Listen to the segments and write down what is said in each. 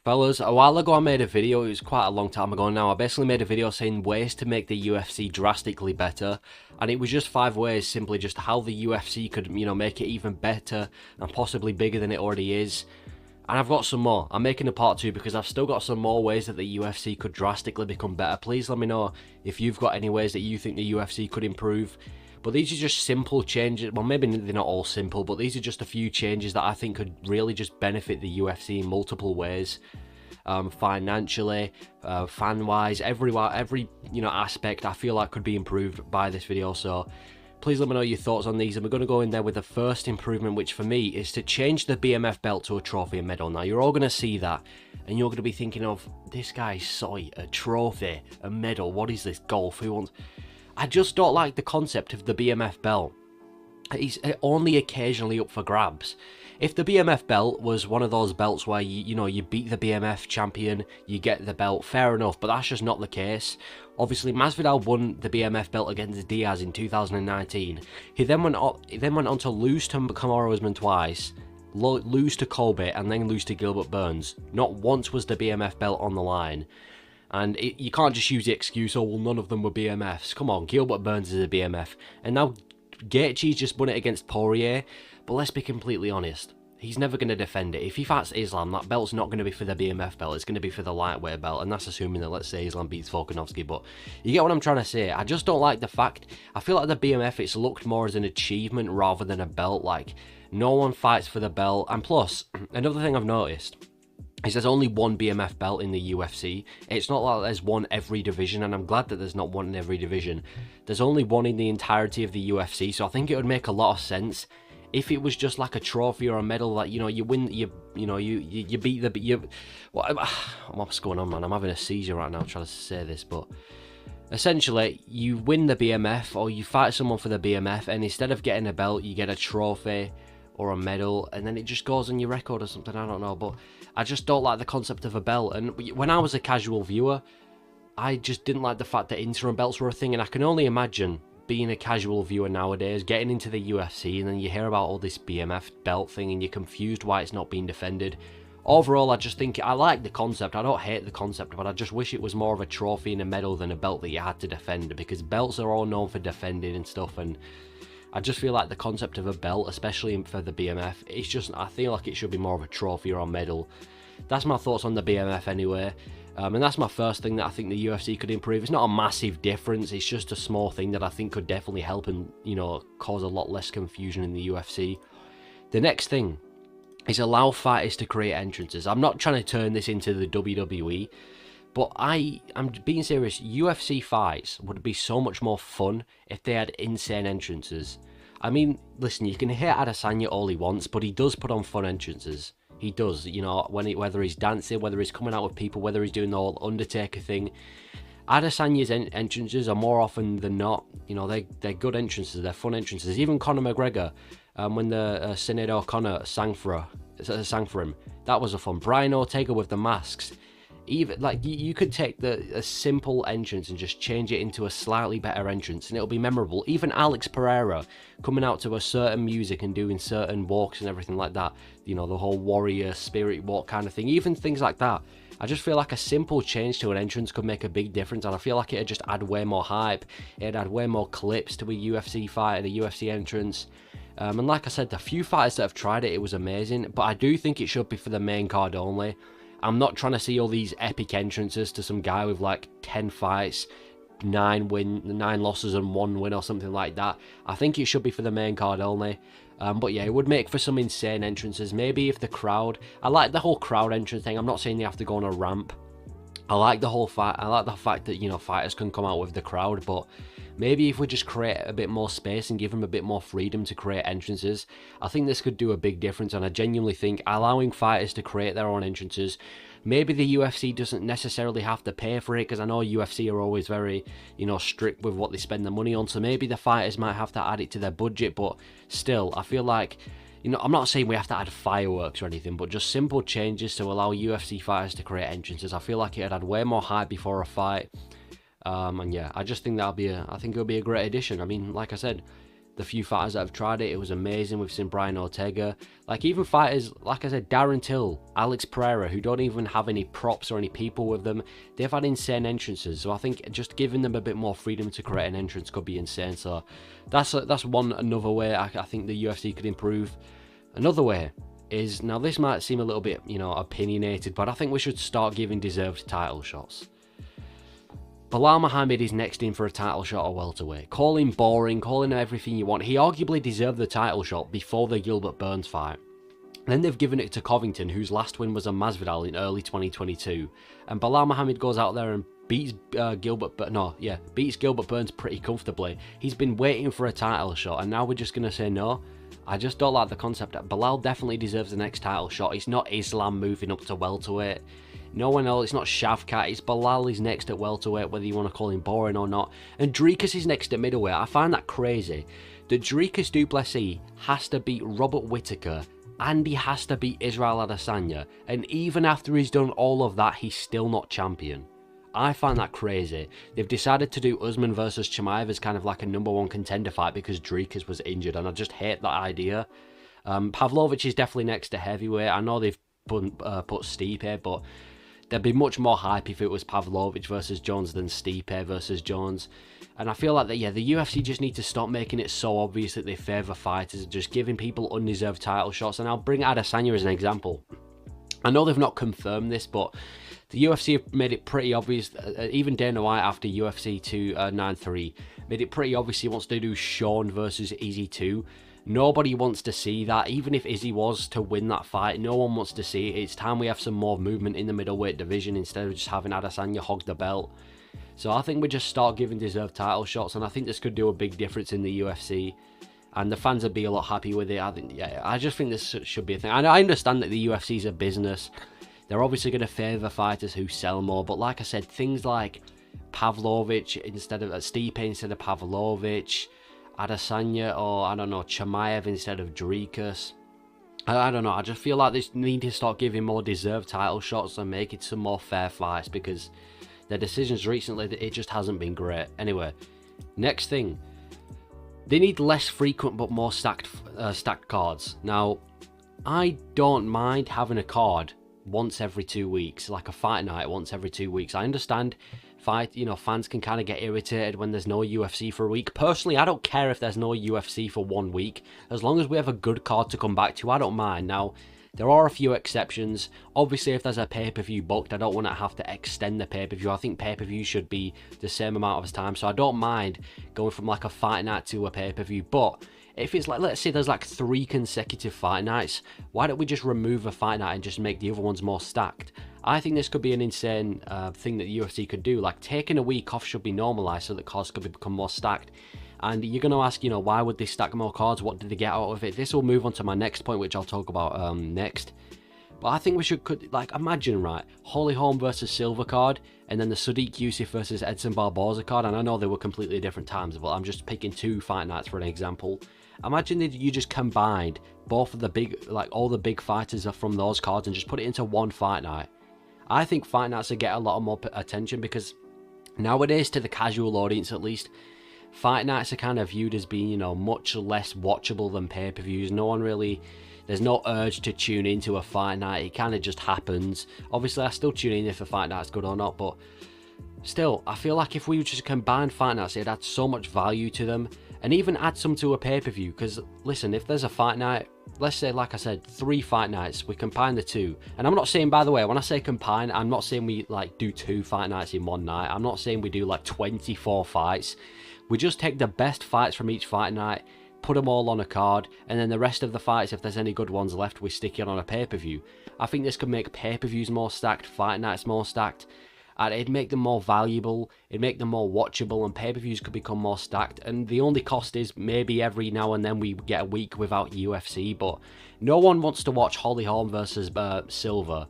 Fellas, a while ago I made a video, it was quite a long time ago now, I basically made a video saying ways to make the UFC drastically better, and it was just 5 ways, simply just how the UFC could, make it even better and possibly bigger than it already is. And I've got some more. I'm making a part 2 because I've still got some more ways that the UFC could drastically become better. Please let me know if you've got any ways that you think the UFC could improve. But these are just simple changes. Well, maybe they're not all simple, but these are just a few changes that I think could really just benefit the UFC in multiple ways. Financially, fan-wise, every aspect I feel like could be improved by this video. So please let me know your thoughts on these, and we're going to go in there with the first improvement, which for me is to change the BMF belt to a trophy and medal. Now you're all going to see that and you're going to be thinking of, this guy's soy, a trophy, a medal, what is this, golf, who wants... I just don't like the concept of the BMF belt. It's only occasionally up for grabs. If the BMF belt was one of those belts where you beat the BMF champion, you get the belt, fair enough, but that's just not the case. Obviously, Masvidal won the BMF belt against Diaz in 2019. He then went on to lose to Kamaru Usman twice, lose to Colby, and then lose to Gilbert Burns. Not once was the BMF belt on the line. And you can't just use the excuse, oh, well, none of them were BMFs. Come on, Gilbert Burns is a BMF. And now Gaethje's just won it against Poirier. But let's be completely honest. He's never going to defend it. If he fights Islam, that belt's not going to be for the BMF belt. It's going to be for the lightweight belt. And that's assuming that, let's say, Islam beats Volkanovski. But you get what I'm trying to say. I just don't like the fact. I feel like the BMF, it's looked more as an achievement rather than a belt. Like, no one fights for the belt. And plus, another thing I've noticed is there's only one BMF belt in the UFC. It's not like there's one every division, and I'm glad that there's not one in every division. There's only one in the entirety of the UFC, so I think it would make a lot of sense if it was just like a trophy or a medal that, you win, you beat the... what's going on, man? I'm having a seizure right now trying to say this, but... essentially, you win the BMF, or you fight someone for the BMF, and instead of getting a belt, you get a trophy or a medal, and then it just goes on your record or something, I don't know, but I just don't like the concept of a belt. And when I was a casual viewer, I just didn't like the fact that interim belts were a thing, and I can only imagine being a casual viewer nowadays, getting into the UFC, and then you hear about all this BMF belt thing, and you're confused why it's not being defended. Overall, I just think, I like the concept, I don't hate the concept, but I just wish it was more of a trophy and a medal than a belt that you had to defend, because belts are all known for defending and stuff, and I just feel like the concept of a belt, especially for the BMF, it's just, I feel like it should be more of a trophy or a medal. That's my thoughts on the BMF anyway. And that's my first thing that I think the UFC could improve. It's not a massive difference, it's just a small thing that I think could definitely help and, cause a lot less confusion in the UFC. The next thing is allow fighters to create entrances. I'm not trying to turn this into the WWE, but I'm being serious. UFC fights would be so much more fun if they had insane entrances. I mean, listen, you can hate Adesanya all he wants, but he does put on fun entrances. He does, whether he's dancing, whether he's coming out with people, whether he's doing the whole Undertaker thing. Adesanya's entrances are more often than not, they're good entrances, they're fun entrances. Even Conor McGregor, when the Sinead O'Connor sang for him, that was a fun. Brian Ortega with the masks. Even like you could take a simple entrance and just change it into a slightly better entrance, and it'll be memorable. Even Alex Pereira coming out to a certain music and doing certain walks and everything like that, the whole warrior spirit walk kind of thing, even things like that. I just feel like a simple change to an entrance could make a big difference, and I feel like it'd just add way more hype, it'd add way more clips to a UFC fight and a UFC entrance. And like I said, the few fighters that have tried it, it was amazing, but I do think it should be for the main card only. I'm not trying to see all these epic entrances to some guy with like 10 fights, 9 losses and 1 win or something like that. I think it should be for the main card only. But yeah, it would make for some insane entrances. Maybe if the crowd... I like the whole crowd entrance thing. I'm not saying you have to go on a ramp. I like the whole fight. I like the fact that, fighters can come out with the crowd, but maybe if we just create a bit more space and give them a bit more freedom to create entrances, I think this could do a big difference. And I genuinely think allowing fighters to create their own entrances, maybe the UFC doesn't necessarily have to pay for it, because I know UFC are always very, strict with what they spend their money on, so maybe the fighters might have to add it to their budget, but still, I feel like, I'm not saying we have to add fireworks or anything, but just simple changes to allow UFC fighters to create entrances. I feel like it'd add way more hype before a fight. And yeah, I just think I think it'll be a great addition. I mean, like I said, The few fighters that have tried it, it was amazing. We've seen Brian Ortega, like even fighters, like I said, Darren Till, Alex Pereira, who don't even have any props or any people with them. They've had insane entrances, so I think just giving them a bit more freedom to create an entrance could be insane. So that's another way I think the UFC could improve. Another way is, now this might seem a little bit, you know, opinionated, but I think we should start giving deserved title shots. Belal Muhammad is next in for a title shot at welterweight. Call him boring, call him everything you want. He arguably deserved the title shot before the Gilbert Burns fight. Then they've given it to Covington, whose last win was on Masvidal in early 2022. And Belal Muhammad goes out there and beats Gilbert Burns pretty comfortably. He's been waiting for a title shot, and now we're just going to say no. I just don't like the concept. Belal definitely deserves the next title shot. It's not Islam moving up to welterweight. No one else. It's not Shavkat. It's Belal is next at welterweight, whether you want to call him boring or not. And Dricus is next at middleweight. I find that crazy. That Dricus du Plessis has to beat Robert Whittaker and he has to beat Israel Adesanya. And even after he's done all of that, he's still not champion. I find that crazy. They've decided to do Usman versus Chimaev as kind of like a #1 contender fight because Dricus was injured, and I just hate that idea. Pavlovich is definitely next to heavyweight. I know they've put Stipe, but there'd be much more hype if it was Pavlovich versus Jones than Stipe versus Jones. And I feel like that, yeah, the UFC just need to stop making it so obvious that they favour fighters and just giving people undeserved title shots. And I'll bring Adesanya as an example. I know they've not confirmed this, but the UFC have made it pretty obvious. Even Dana White after UFC 293 made it pretty obvious he wants to do Sean versus Izzy 2. Nobody wants to see that. Even if Izzy was to win that fight, no one wants to see it. It's time we have some more movement in the middleweight division instead of just having Adesanya hog the belt. So I think we just start giving deserved title shots, and I think this could do a big difference in the UFC. And the fans would be a lot happy with it. I just think this should be a thing. And I understand that the UFC is a business. They're obviously going to favour fighters who sell more. But like I said, things like Pavlovich instead of Stipe instead of Pavlovich, Adesanya or, I don't know, Chimaev instead of Dricus. I don't know. I just feel like they need to start giving more deserved title shots and making some more fair fights, because their decisions recently, it just hasn't been great. Anyway, next thing. They need less frequent but more stacked cards. Now, I don't mind having a card once every 2 weeks, like a fight night once every 2 weeks. I understand fans can kind of get irritated when there's no UFC for a week. Personally, I don't care if there's no UFC for 1 week. As long as we have a good card to come back to, I don't mind. Now, there are a few exceptions. Obviously, if there's a pay-per-view booked, I don't want to have to extend the pay-per-view. I think pay-per-view should be the same amount of time. So I don't mind going from like a fight night to a pay-per-view. But if it's like, let's say there's like 3 consecutive fight nights, why don't we just remove a fight night and just make the other ones more stacked? I think this could be an insane thing that the UFC could do. Like, taking a week off should be normalised so that cards could become more stacked. And you're going to ask, why would they stack more cards? What did they get out of it? This will move on to my next point, which I'll talk about next. But I think we could imagine, right, Holly Holm versus Silva card, and then the Sadiq Youssef versus Edson Barboza card. And I know they were completely different times, but I'm just picking 2 fight nights for an example. Imagine that you just combined both of the big, all the big fighters are from those cards and just put it into one fight night. I think fight nights would get a lot more attention, because nowadays, to the casual audience at least, fight nights are kind of viewed as being, much less watchable than pay-per-views. There's no urge to tune into a fight night. It kind of just happens. Obviously, I still tune in if a fight night's good or not, but still, I feel like if we just combine fight nights, it'd add so much value to them, and even add some to a pay-per-view. Because listen, if there's a fight night, let's say, like I said, 3 fight nights, we combine the 2. And I'm not saying, by the way, when I say combine, I'm not saying we do 2 fight nights in one night. I'm not saying we do 24 fights. We just take the best fights from each fight night, put them all on a card, and then the rest of the fights, if there's any good ones left, we stick it on a pay-per-view. I think this could make pay-per-views more stacked, fight nights more stacked, and it'd make them more valuable, it'd make them more watchable, and pay-per-views could become more stacked. And the only cost is maybe every now and then we get a week without UFC, but no one wants to watch Holly Holm versus Silva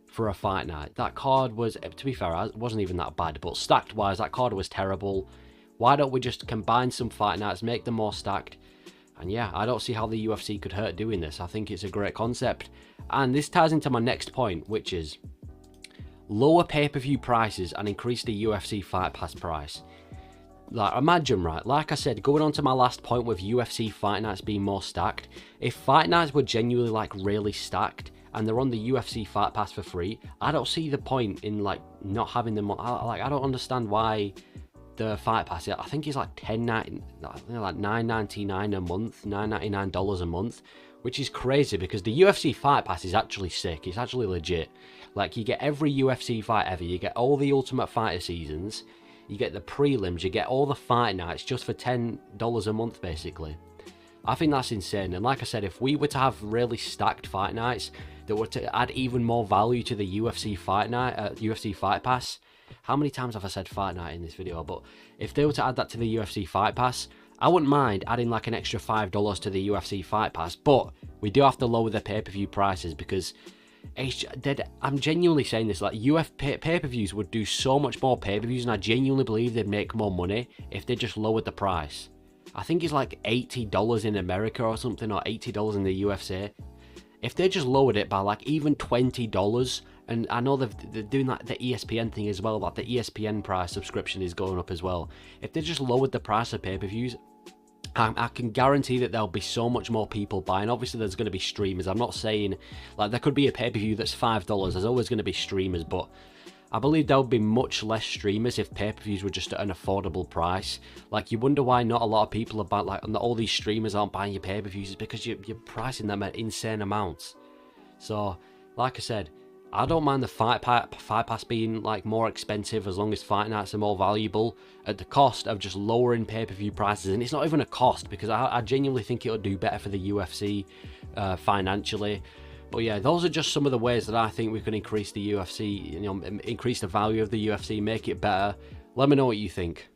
for a fight night. That card was, to be fair, it wasn't even that bad, but stacked-wise, that card was terrible. Why don't we just combine some fight nights, make them more stacked? And yeah, I don't see how the UFC could hurt doing this. I think it's a great concept. And this ties into my next point, which is lower pay-per-view prices and increase the UFC Fight Pass price. like, imagine, right, like I said, going on to my last point with UFC fight nights being more stacked, if fight nights were genuinely like really stacked and they're on the UFC Fight Pass for free, I don't see the point in like not having them. I don't understand why the Fight Pass, I think it's like $9.99 a month, $9.99 a month, which is crazy because the UFC Fight Pass is actually sick. It's actually legit. Like, you get every UFC fight ever, you get all the Ultimate Fighter seasons, you get the prelims, you get all the fight nights just for $10 a month basically. I think that's insane. And like I said, if we were to have really stacked fight nights that were to add even more value to the UFC fight night, UFC Fight Pass, how many times have I said fight night in this video? But if they were to add that to the UFC Fight Pass, I wouldn't mind adding like an extra $5 to the UFC Fight Pass, but we do have to lower the pay-per-view prices because I'm genuinely saying this, like, pay-per-views would do so much more pay-per-views, and I genuinely believe they'd make more money if they just lowered the price. I think it's like $80 in America or something, or $80 in the UFC. If they just lowered it by like even $20, and I know they're doing like the ESPN thing as well, like the ESPN price subscription is going up as well. If they just lowered the price of pay-per-views, I can guarantee that there'll be so much more people buying. Obviously, there's going to be streamers. I'm not saying, like, there could be a pay-per-view that's $5. There's always going to be streamers, but I believe there would be much less streamers if pay-per-views were just at an affordable price. Like, you wonder why not a lot of people are buying, like, all these streamers aren't buying your pay-per-views. It's because you're pricing them at insane amounts. So, like I said, I don't mind the Fight Pass being like more expensive as long as fight nights are more valuable at the cost of just lowering pay-per-view prices. And it's not even a cost because I genuinely think it'll do better for the UFC financially. But yeah, those are just some of the ways that I think we can increase the UFC, increase the value of the UFC, make it better. Let me know what you think.